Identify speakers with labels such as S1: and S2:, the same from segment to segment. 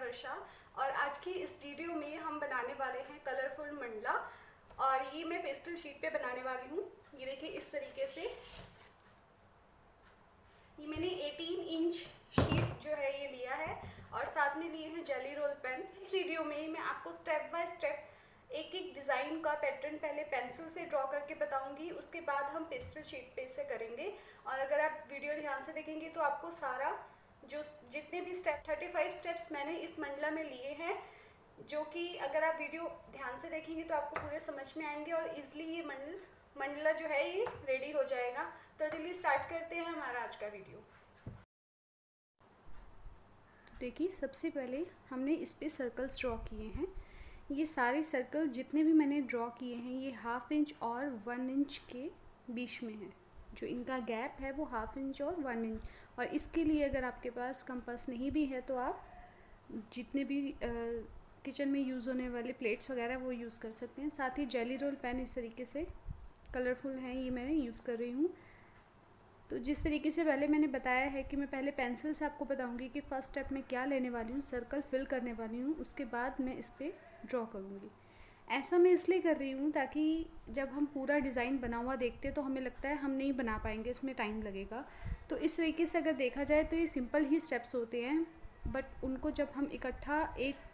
S1: वर्षा। और आज की इस वीडियो में हम बनाने वाले हैं कलरफुल मंडला। और ये मैं पेस्टल शीट पे बनाने वाली हूँ। ये देखिए इस तरीके से ये मैंने 18 इंच शीट जो है ये लिया है और साथ में लिए हैं जेली रोल पेन। इस वीडियो में मैं आपको स्टेप बाय स्टेप एक एक डिज़ाइन का पैटर्न पहले पेंसिल से ड्रॉ करके बताऊंगी, उसके बाद हम पेस्टल शीट पे इसे करेंगे। और अगर आप वीडियो ध्यान से देखेंगे तो आपको सारा जो जितने भी स्टेप 35 स्टेप्स मैंने इस मंडला में लिए हैं, जो कि अगर आप वीडियो ध्यान से देखेंगे तो आपको पूरे समझ में आएंगे और इजली ये मंडला जो है ये रेडी हो जाएगा। तो चलिए स्टार्ट करते हैं हमारा आज का वीडियो। तो देखिए सबसे पहले हमने इस पे सर्कल्स ड्रॉ किए हैं। ये सारे सर्कल जितने भी मैंने ड्रॉ किए हैं ये 1/2 इंच और 1 इंच के बीच में है। जो इनका गैप है वो 1/2 इंच और 1 इंच। और इसके लिए अगर आपके पास कंपास नहीं भी है तो आप जितने भी किचन में यूज़ होने वाले प्लेट्स वगैरह वो यूज़ कर सकते हैं। साथ ही जेली रोल पेन इस तरीके से कलरफुल हैं, ये मैंने यूज़ कर रही हूँ। तो जिस तरीके से पहले मैंने बताया है कि मैं पहले पेंसिल से आपको बताऊंगी कि फ़र्स्ट स्टेप में क्या लेने वाली हूँ, सर्कल फिल करने वाली हूँ, उसके बाद मैं इस पर ड्रॉ करूँगी। ऐसा मैं इसलिए कर रही हूँ ताकि जब हम पूरा डिज़ाइन बना हुआ देखते हैं तो हमें लगता है हम नहीं बना पाएंगे, इसमें टाइम लगेगा। तो इस तरीके से अगर देखा जाए तो ये सिंपल ही स्टेप्स होते हैं, बट उनको जब हम इकट्ठा एक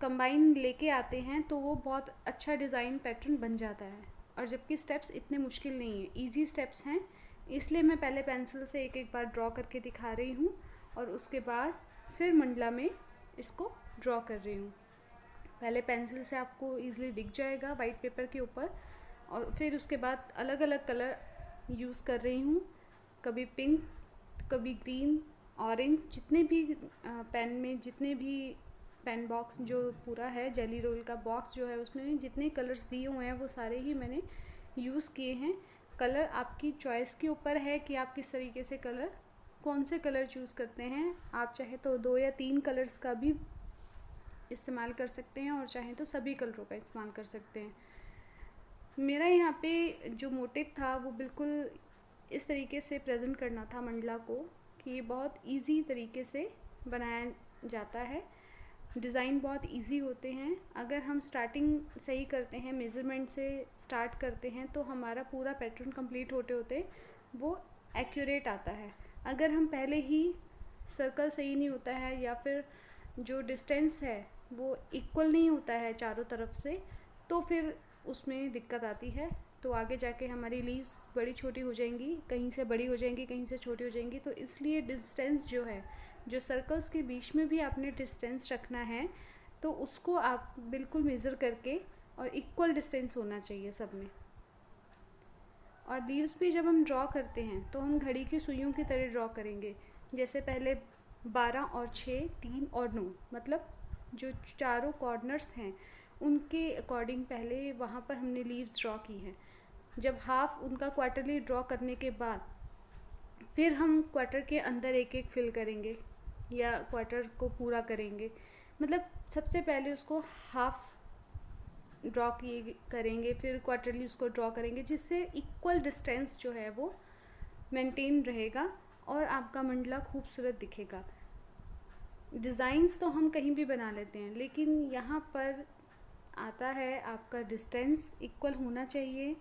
S1: कंबाइन लेके आते हैं तो वो बहुत अच्छा डिज़ाइन पैटर्न बन जाता है। और जबकि स्टेप्स इतने मुश्किल नहीं है, ईजी स्टेप्स हैं, इसलिए मैं पहले पेंसिल से एक एक बार ड्रॉ करके दिखा रही हूँ और उसके बाद फिर मंडला में इसको ड्रॉ कर रही हूँ। पहले पेंसिल से आपको ईज़िली दिख जाएगा वाइट पेपर के ऊपर, और फिर उसके बाद अलग अलग कलर यूज़ कर रही हूँ, कभी पिंक, कभी ग्रीन, ऑरेंज, जितने भी पेन में जितने भी पेन बॉक्स जो पूरा है जेली रोल का बॉक्स जो है उसमें जितने कलर्स दिए हुए हैं वो सारे ही मैंने यूज़ किए हैं। कलर आपकी चॉइस के ऊपर है कि आप किस तरीके से कौन से कलर चूज़ करते हैं। आप चाहे तो 2 या 3 कलर्स का भी इस्तेमाल कर सकते हैं और चाहे तो सभी कलरों का इस्तेमाल कर सकते हैं। मेरा यहाँ पे जो मोटिव था वो बिल्कुल इस तरीके से प्रेजेंट करना था मंडला को कि ये बहुत इजी तरीके से बनाया जाता है। डिज़ाइन बहुत इजी होते हैं। अगर हम स्टार्टिंग सही करते हैं, मेज़रमेंट से स्टार्ट करते हैं तो हमारा पूरा पैटर्न कंप्लीट होते होते वो एक्यूरेट आता है। अगर हम पहले ही सर्कल सही नहीं होता है या फिर जो डिस्टेंस है वो इक्वल नहीं होता है चारों तरफ से, तो फिर उसमें दिक्कत आती है। तो आगे जाके हमारी लीव्स बड़ी छोटी हो जाएंगी, कहीं से बड़ी हो जाएंगी, कहीं से छोटी हो जाएंगी। तो इसलिए डिस्टेंस जो है, जो सर्कल्स के बीच में भी आपने डिस्टेंस रखना है, तो उसको आप बिल्कुल मेज़र करके, और इक्वल डिस्टेंस होना चाहिए सब में। और लीव्स भी जब हम ड्रॉ करते हैं तो हम घड़ी की सुइयों की तरह ड्रॉ करेंगे। जैसे पहले 12 और 6, 3 और 9, मतलब जो चारों कॉर्नर्स हैं उनके अकॉर्डिंग पहले वहाँ पर हमने लीव्स ड्रॉ की हैं। जब हाफ उनका क्वार्टरली ड्रॉ करने के बाद फिर हम क्वार्टर के अंदर एक एक फिल करेंगे या क्वार्टर को पूरा करेंगे। मतलब सबसे पहले उसको हाफ ड्रॉ किए करेंगे, फिर क्वार्टरली उसको ड्रॉ करेंगे, जिससे इक्वल डिस्टेंस जो है वो मेंटेन रहेगा और आपका मंडला खूबसूरत दिखेगा। डिज़ाइंस तो हम कहीं भी बना लेते हैं, लेकिन यहाँ पर आता है आपका डिस्टेंस इक्वल होना चाहिए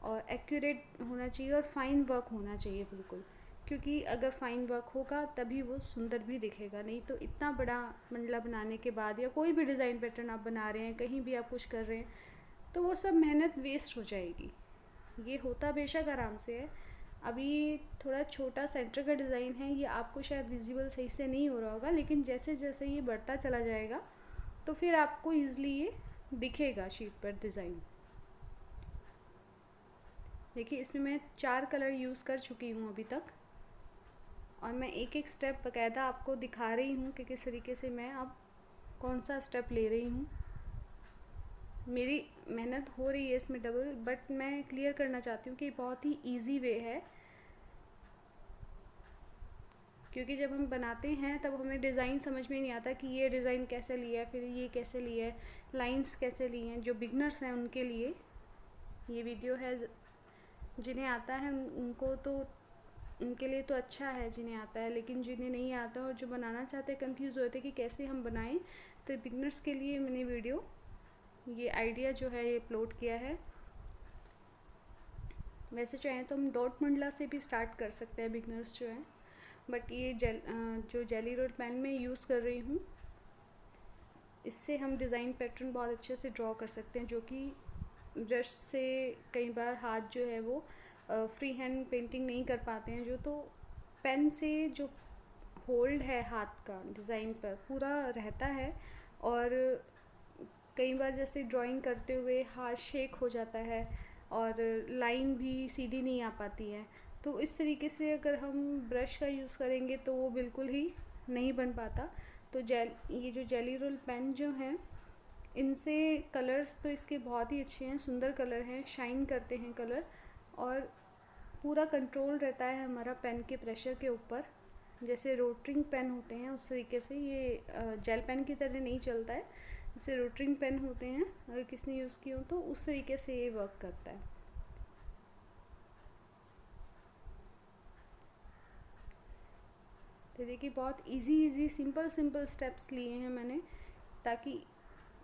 S1: और एक्यूरेट होना चाहिए और फाइन वर्क होना चाहिए बिल्कुल। क्योंकि अगर फाइन वर्क होगा तभी वो सुंदर भी दिखेगा। नहीं तो इतना बड़ा मंडला बनाने के बाद या कोई भी डिज़ाइन पैटर्न आप बना रहे हैं, कहीं भी आप कुछ कर रहे हैं, तो वो सब मेहनत वेस्ट हो जाएगी। ये होता बेशक आराम से है। अभी थोड़ा छोटा सेंटर का डिज़ाइन है, ये आपको शायद विजिबल सही से नहीं हो रहा होगा, लेकिन जैसे जैसे ये बढ़ता चला जाएगा तो फिर आपको ईज़िली ये दिखेगा शीट पर डिज़ाइन। देखिए इसमें मैं 4 कलर यूज़ कर चुकी हूँ अभी तक, और मैं एक एक स्टेप बाकायदा आपको दिखा रही हूँ कि किस तरीके से मैं अब कौन सा स्टेप ले रही हूँ। मेरी मेहनत हो रही है इसमें डबल, बट मैं क्लियर करना चाहती हूँ कि बहुत ही इजी वे है। क्योंकि जब हम बनाते हैं तब हमें डिज़ाइन समझ में नहीं आता कि ये डिज़ाइन कैसे लिया है, फिर ये कैसे लिया है, लाइंस कैसे ली हैं। जो बिगनर्स हैं उनके लिए ये वीडियो है, जिन्हें आता है उनको तो उनके लिए तो अच्छा है जिन्हें आता है, लेकिन जिन्हें नहीं आता और जो बनाना चाहते हैं कंफ्यूज होते हैं कि कैसे हम बनाएं, तो बिगनर्स के लिए मैंने वीडियो ये आइडिया जो है ये अपलोड किया है। वैसे चाहें तो हम डॉट मंडला से भी स्टार्ट कर सकते हैं बिगनर्स जो हैं, बट ये जो जेली रोल पेन में यूज़ कर रही हूँ, इससे हम डिज़ाइन पैटर्न बहुत अच्छे से ड्रॉ कर सकते हैं, जो कि ब्रश से कई बार हाथ जो है वो फ्री हैंड पेंटिंग नहीं कर पाते हैं, तो पेन से जो होल्ड है हाथ का डिज़ाइन पर पूरा रहता है, और कई बार जैसे ड्राइंग करते हुए हाथ शेक हो जाता है और लाइन भी सीधी नहीं आ पाती है। तो इस तरीके से अगर हम ब्रश का यूज़ करेंगे तो वो बिल्कुल ही नहीं बन पाता। तो ये जो जेली रोल पेन जो हैं, इनसे कलर्स तो इसके बहुत ही अच्छे हैं, सुंदर कलर हैं, शाइन करते हैं कलर, और पूरा कंट्रोल रहता है हमारा पेन के प्रेशर के ऊपर। जैसे रोटरिंग पेन होते हैं उस तरीके से ये जेल पेन की तरह नहीं चलता है। जैसे रोटरिंग पेन होते हैं अगर किसने यूज़ किए हो तो उस तरीके से ये वर्क करता है। तो देखिए बहुत इजी सिंपल स्टेप्स लिए हैं मैंने, ताकि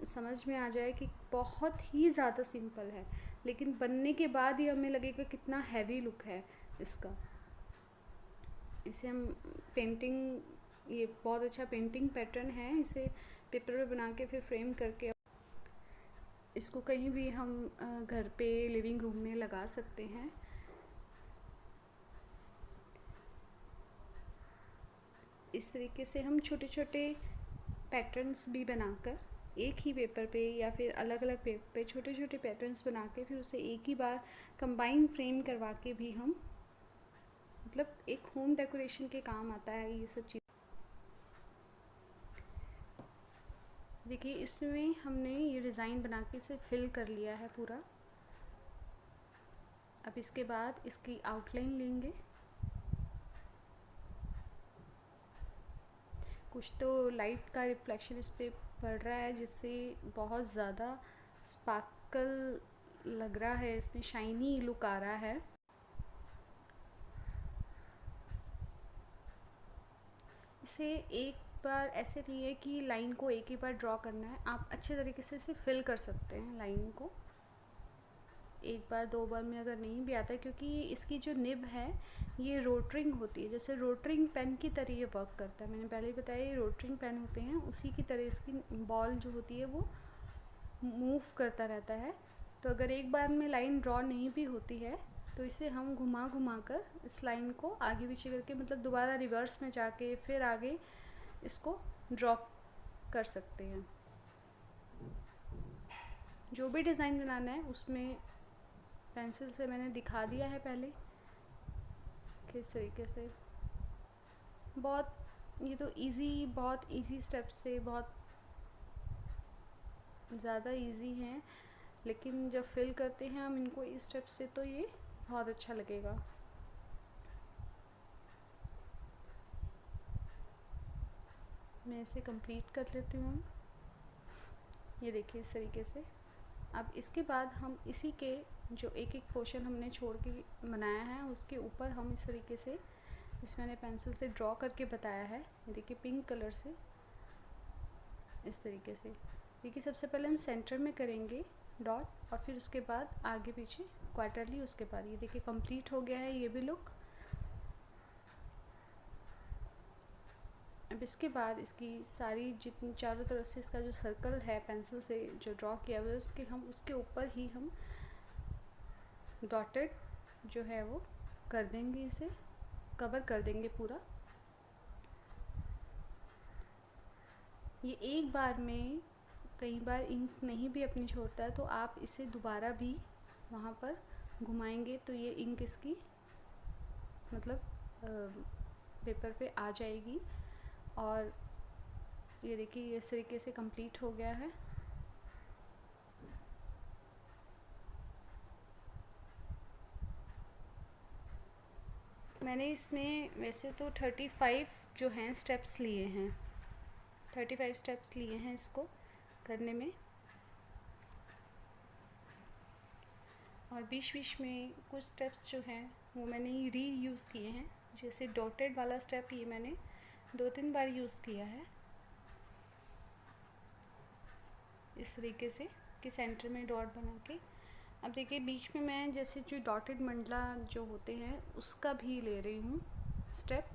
S1: समझ में आ जाए कि बहुत ही ज़्यादा सिंपल है, लेकिन बनने के बाद ही हमें लगेगा कितना हैवी लुक है इसका। इसे हम पेंटिंग, ये बहुत अच्छा पेंटिंग पैटर्न है, इसे पेपर पे बना के फिर फ्रेम करके इसको कहीं भी हम घर पे लिविंग रूम में लगा सकते हैं। इस तरीके से हम छोटे छोटे पैटर्न्स भी बनाकर एक ही पेपर पे या फिर अलग अलग पेपर पे छोटे छोटे पैटर्न्स बना के फिर उसे एक ही बार कंबाइन फ्रेम करवा के भी हम, मतलब एक होम डेकोरेशन के काम आता है ये सब चीज़। देखिए इसमें हमने ये डिज़ाइन बना के इसे फिल कर लिया है पूरा। अब इसके बाद इसकी आउटलाइन लेंगे। कुछ तो लाइट का रिफ्लेक्शन इस पर पड़ रहा है जिससे बहुत ज़्यादा स्पार्कल लग रहा है, इसमें शाइनी लुक आ रहा है। इसे एक बार ऐसे नहीं है कि लाइन को एक ही बार ड्रॉ करना है, आप अच्छे तरीके से इसे फिल कर सकते हैं लाइन को। एक बार दो बार में अगर नहीं भी आता है, क्योंकि इसकी जो निब है ये रोटरिंग होती है, जैसे रोटरिंग पेन की तरह ये वर्क करता है। मैंने पहले ही बताया ये रोटरिंग पेन होते हैं, उसी की तरह इसकी बॉल जो होती है वो मूव करता रहता है। तो अगर एक बार में लाइन ड्रॉ नहीं भी होती है तो इसे हम घुमा घुमा कर इस लाइन को आगे पीछे करके, मतलब दोबारा रिवर्स में जाके फिर आगे इसको ड्रॉ कर सकते हैं। जो भी डिज़ाइन बनाना है उसमें पेंसिल से मैंने दिखा दिया है पहले किस तरीके से। बहुत ये तो बहुत इजी स्टेप्स से बहुत ज़्यादा इजी हैं, लेकिन जब फिल करते हैं हम इनको इस स्टेप से तो ये बहुत अच्छा लगेगा। मैं इसे कंप्लीट कर लेती हूँ। ये देखिए इस तरीके से। अब इसके बाद हम इसी के जो एक एक पोर्शन हमने छोड़ के बनाया है उसके ऊपर हम इस तरीके से, इसमें मैंने पेंसिल से ड्रॉ करके बताया है, ये देखिए पिंक कलर से इस तरीके से। देखिए सबसे पहले हम सेंटर में करेंगे डॉट और फिर उसके बाद आगे पीछे क्वार्टरली, उसके बाद ये देखिए कंप्लीट हो गया है ये भी लुक। अब इसके बाद इसकी सारी जितनी चारों तरफ से इसका जो सर्कल है पेंसिल से जो ड्रॉ किया हुआ है उसके ऊपर ही हम डॉटेड जो है वो कर देंगे, इसे कवर कर देंगे पूरा। ये एक बार में कई बार इंक नहीं भी अपनी छोड़ता है तो आप इसे दोबारा भी वहाँ पर घुमाएंगे तो ये इंक इसकी मतलब पेपर पे आ जाएगी। और ये देखिए इस तरीके से कंप्लीट हो गया है। मैंने इसमें वैसे तो 35 जो हैं स्टेप्स लिए हैं, 35 स्टेप्स लिए हैं इसको करने में, और बीच बीच में कुछ स्टेप्स जो हैं वो मैंने री यूज़ किए हैं, जैसे डॉटेड वाला स्टेप ये मैंने 2-3 बार यूज़ किया है इस तरीके से कि सेंटर में डॉट बना के। अब देखिए बीच में मैं जैसे जो डॉटेड मंडला जो होते हैं उसका भी ले रही हूँ स्टेप,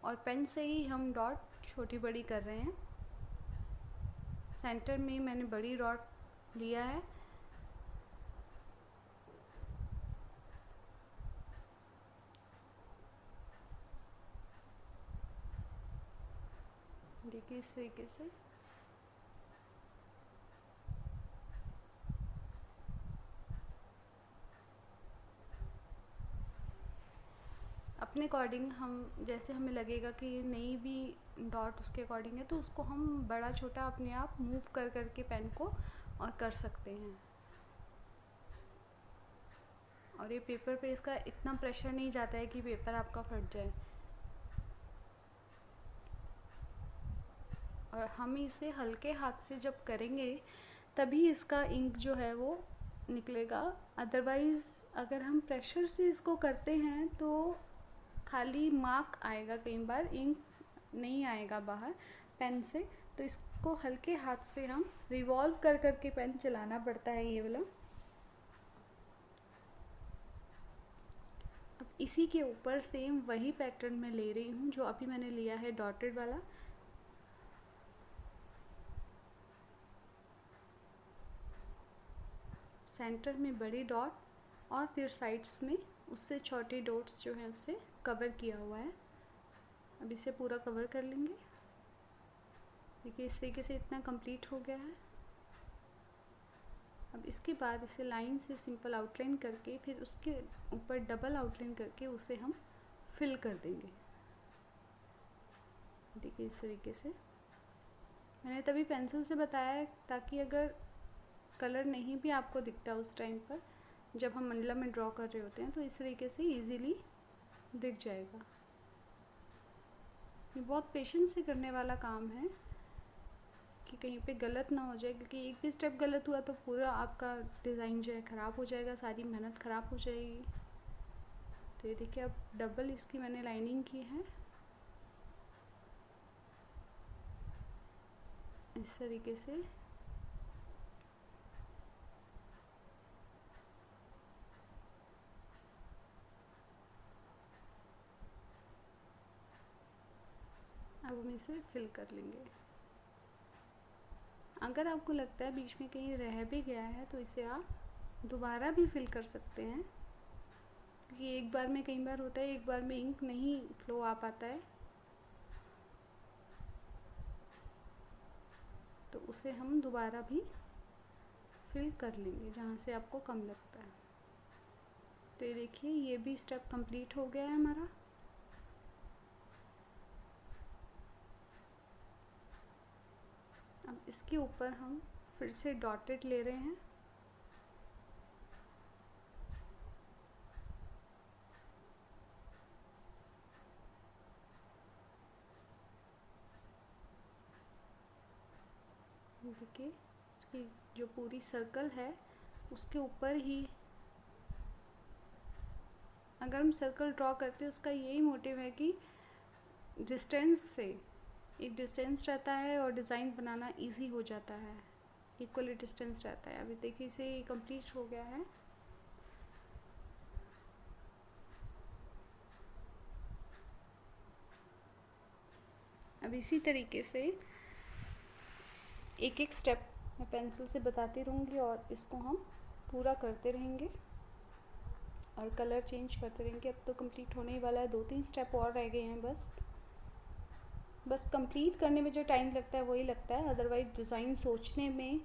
S1: और पेन से ही हम डॉट छोटी बड़ी कर रहे हैं। सेंटर में मैंने बड़ी डॉट लिया है। देखिए इस तरीके से अपने अकॉर्डिंग हम, जैसे हमें लगेगा कि ये नई भी डॉट उसके अकॉर्डिंग है तो उसको हम बड़ा छोटा अपने आप मूव कर के पेन को और कर सकते हैं। और ये पेपर पे इसका इतना प्रेशर नहीं जाता है कि पेपर आपका फट जाए। और हम इसे हल्के हाथ से जब करेंगे तभी इसका इंक जो है वो निकलेगा। अदरवाइज़ अगर हम प्रेशर से इसको करते हैं तो खाली मार्क आएगा, कई बार इंक नहीं आएगा बाहर पेन से। तो इसको हल्के हाथ से हम रिवॉल्व कर के पेन चलाना पड़ता है ये वाला। अब इसी के ऊपर सेम वही पैटर्न मैं ले रही हूँ जो अभी मैंने लिया है डॉटेड वाला। सेंटर में बड़ी डॉट और फिर साइड्स में उससे छोटी डॉट्स जो हैं उससे कवर किया हुआ है। अब इसे पूरा कवर कर लेंगे। देखिए इस तरीके से इतना कंप्लीट हो गया है। अब इसके बाद इसे लाइन से सिंपल आउटलाइन करके फिर उसके ऊपर डबल आउटलाइन करके उसे हम फिल कर देंगे। देखिए इस तरीके से मैंने तभी पेंसिल से बताया है ताकि अगर कलर नहीं भी आपको दिखता उस टाइम पर जब हम मंडला में ड्रॉ कर रहे होते हैं तो इस तरीके से इजीली दिख जाएगा। ये बहुत पेशेंस से करने वाला काम है कि कहीं पे गलत ना हो जाए, क्योंकि एक भी स्टेप गलत हुआ तो पूरा आपका डिज़ाइन जो है ख़राब हो जाएगा, सारी मेहनत ख़राब हो जाएगी। तो ये देखिए अब डबल इसकी मैंने लाइनिंग की है इस तरीके से। अब हम इसे फिल कर लेंगे। अगर आपको लगता है बीच में कहीं रह भी गया है तो इसे आप दोबारा भी फिल कर सकते हैं, क्योंकि एक बार में कई बार होता है एक बार में इंक नहीं फ्लो आ पाता है, तो उसे हम दोबारा भी फिल कर लेंगे जहाँ से आपको कम लगता है। तो ये देखिए ये भी स्टेप कंप्लीट हो गया है हमारा। अब इसके ऊपर हम फिर से डॉटेड ले रहे हैं। देखिए इसकी जो पूरी सर्कल है उसके ऊपर ही अगर हम सर्कल ड्रॉ करते हैं उसका यही मोटिव है कि डिस्टेंस से एक डिस्टेंस रहता है और डिज़ाइन बनाना इजी हो जाता है, इक्वली डिस्टेंस रहता है। अभी देखिए इसे कंप्लीट हो गया है। अब इसी तरीके से एक एक स्टेप मैं पेंसिल से बताती रहूँगी और इसको हम पूरा करते रहेंगे और कलर चेंज करते रहेंगे। अब तो कंप्लीट होने ही वाला है, 2-3 स्टेप और रह गए हैं बस कंप्लीट करने में जो टाइम लगता है वही लगता है, अदरवाइज डिज़ाइन सोचने में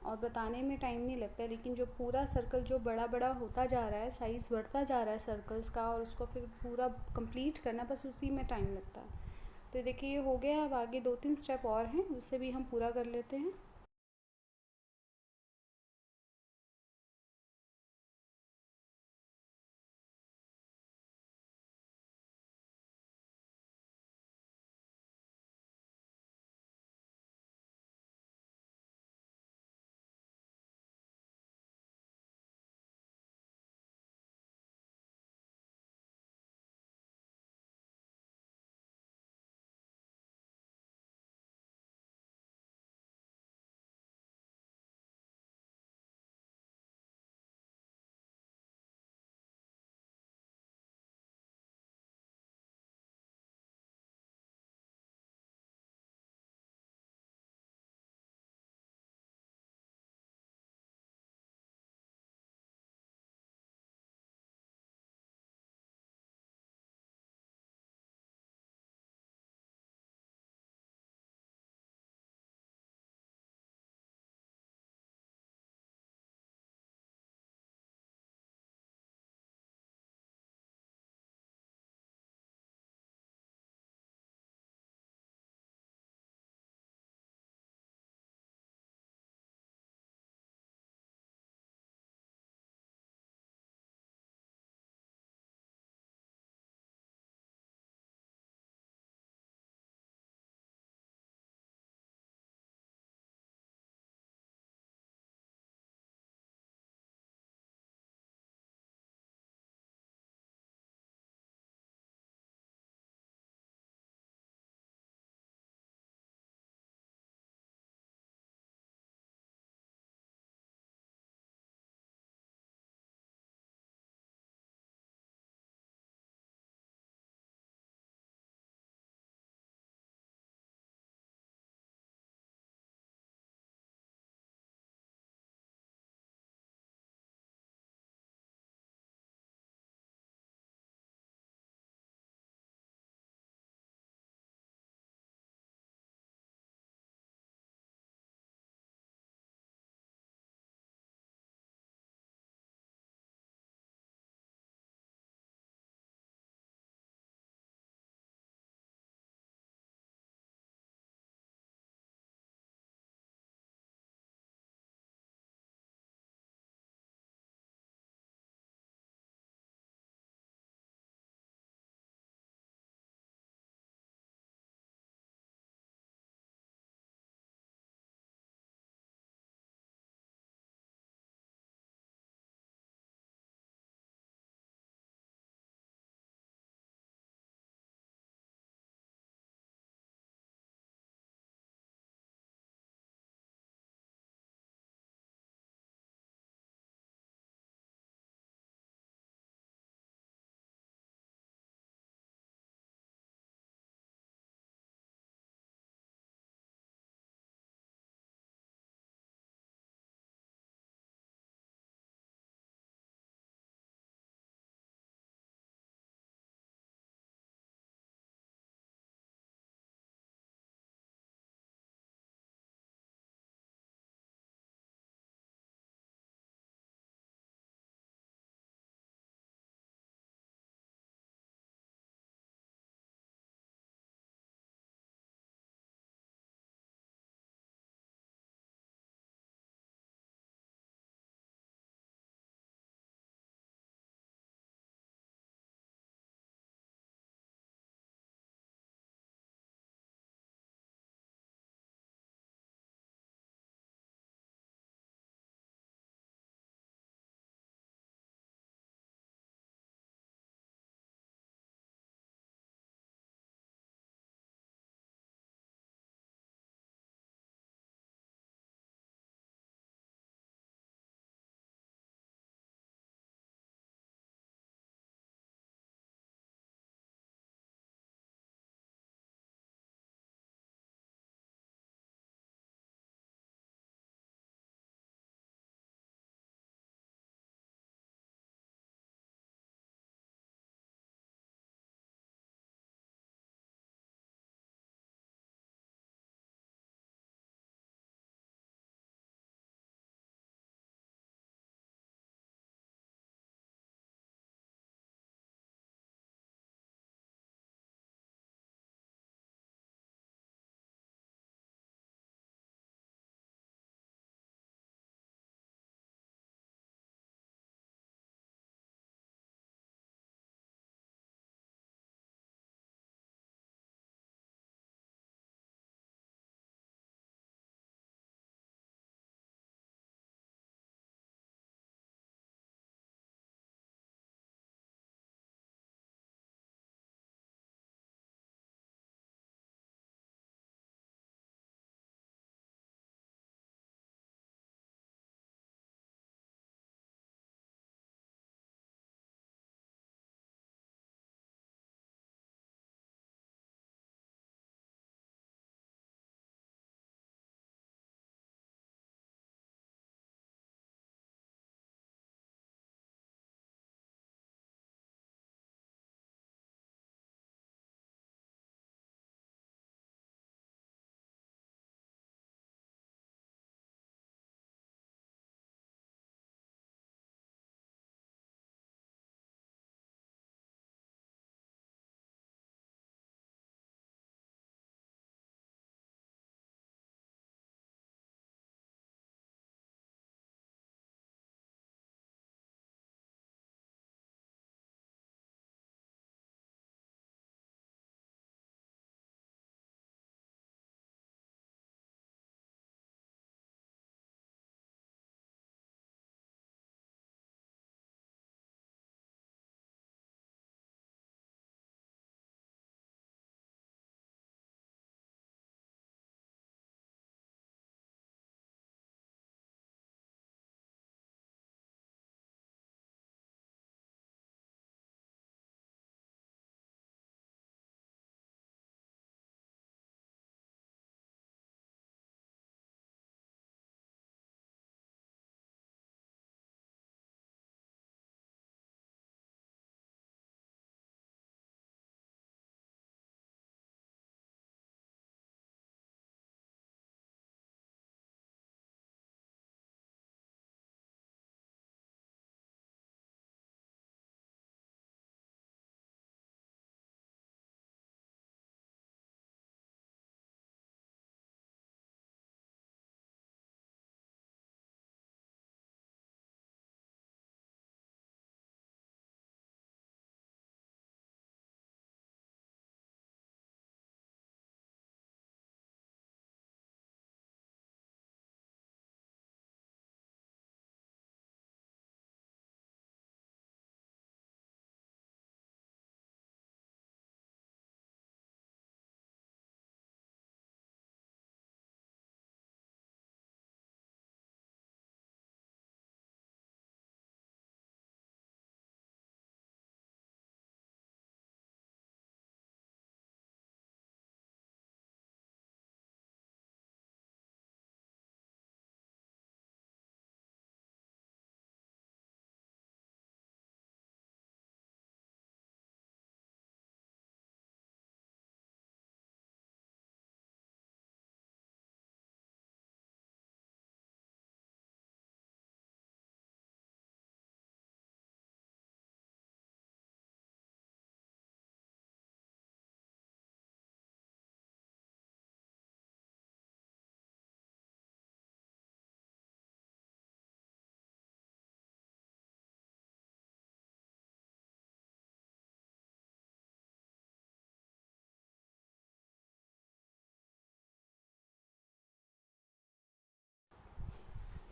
S1: और बताने में टाइम नहीं लगता है। लेकिन जो पूरा सर्कल जो बड़ा बड़ा होता जा रहा है, साइज़ बढ़ता जा रहा है सर्कल्स का, और उसको फिर पूरा कंप्लीट करना बस उसी में टाइम लगता है। तो देखिए ये हो गया। अब आगे 2-3 स्टेप और हैं उसे भी हम पूरा कर लेते हैं।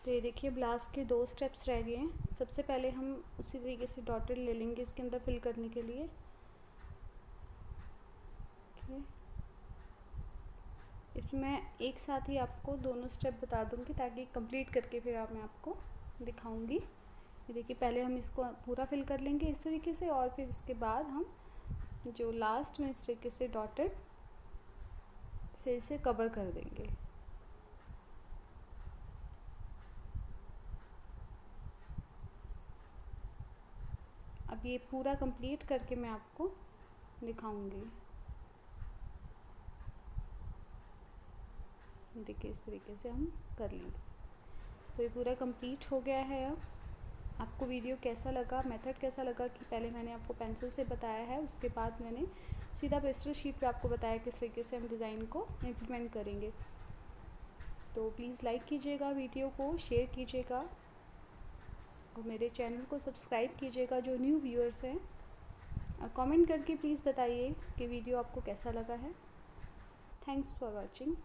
S1: तो ये देखिए ब्लाउज़ के 2 स्टेप्स रह गए हैं। सबसे पहले हम उसी तरीके से डॉटेड ले लेंगे इसके अंदर फिल करने के लिए। इसमें मैं एक साथ ही आपको दोनों स्टेप बता दूंगी ताकि कंप्लीट करके फिर मैं आपको दिखाऊंगी। ये देखिए पहले हम इसको पूरा फिल कर लेंगे इस तरीके से, और फिर उसके बाद हम जो लास्ट में इस तरीके से डॉटेड से इसे कवर कर देंगे। अब ये पूरा कंप्लीट करके मैं आपको दिखाऊंगी। देखिए इस तरीके से हम कर लेंगे। तो ये पूरा कंप्लीट हो गया है। अब आपको वीडियो कैसा लगा, मेथड कैसा लगा कि पहले मैंने आपको पेंसिल से बताया है, उसके बाद मैंने सीधा पेस्टल शीट पे आपको बताया किस तरीके से हम डिज़ाइन को इम्प्लीमेंट करेंगे। तो प्लीज़ लाइक कीजिएगा, वीडियो को शेयर कीजिएगा और मेरे चैनल को सब्सक्राइब कीजिएगा जो न्यू व्यूअर्स हैं। और कमेंट करके प्लीज़ बताइए कि वीडियो आपको कैसा लगा है। Thanks for watching.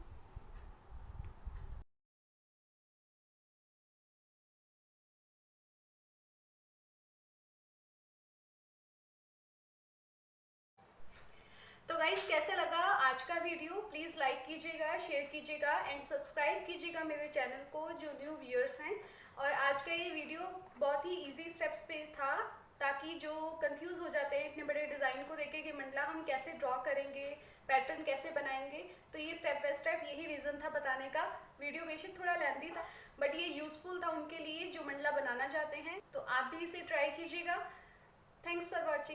S1: तो गाइस कैसे लगा आज का वीडियो, प्लीज़ लाइक कीजिएगा, शेयर कीजिएगा एंड सब्सक्राइब कीजिएगा मेरे चैनल को जो न्यू व्यूअर्स हैं। और आज का ये वीडियो बहुत ही इजी स्टेप्स पे था ताकि जो कंफ्यूज हो जाते हैं इतने बड़े डिज़ाइन को देखे कि मंडला हम कैसे ड्रॉ करेंगे, पैटर्न कैसे बनाएंगे, तो ये स्टेप बाय स्टेप यही रीज़न था बताने का। वीडियो बेशक थोड़ा लेंथी था बट ये यूज़फुल था उनके लिए जो मंडला बनाना चाहते हैं। तो आप भी इसे ट्राई कीजिएगा। Thanks for watching.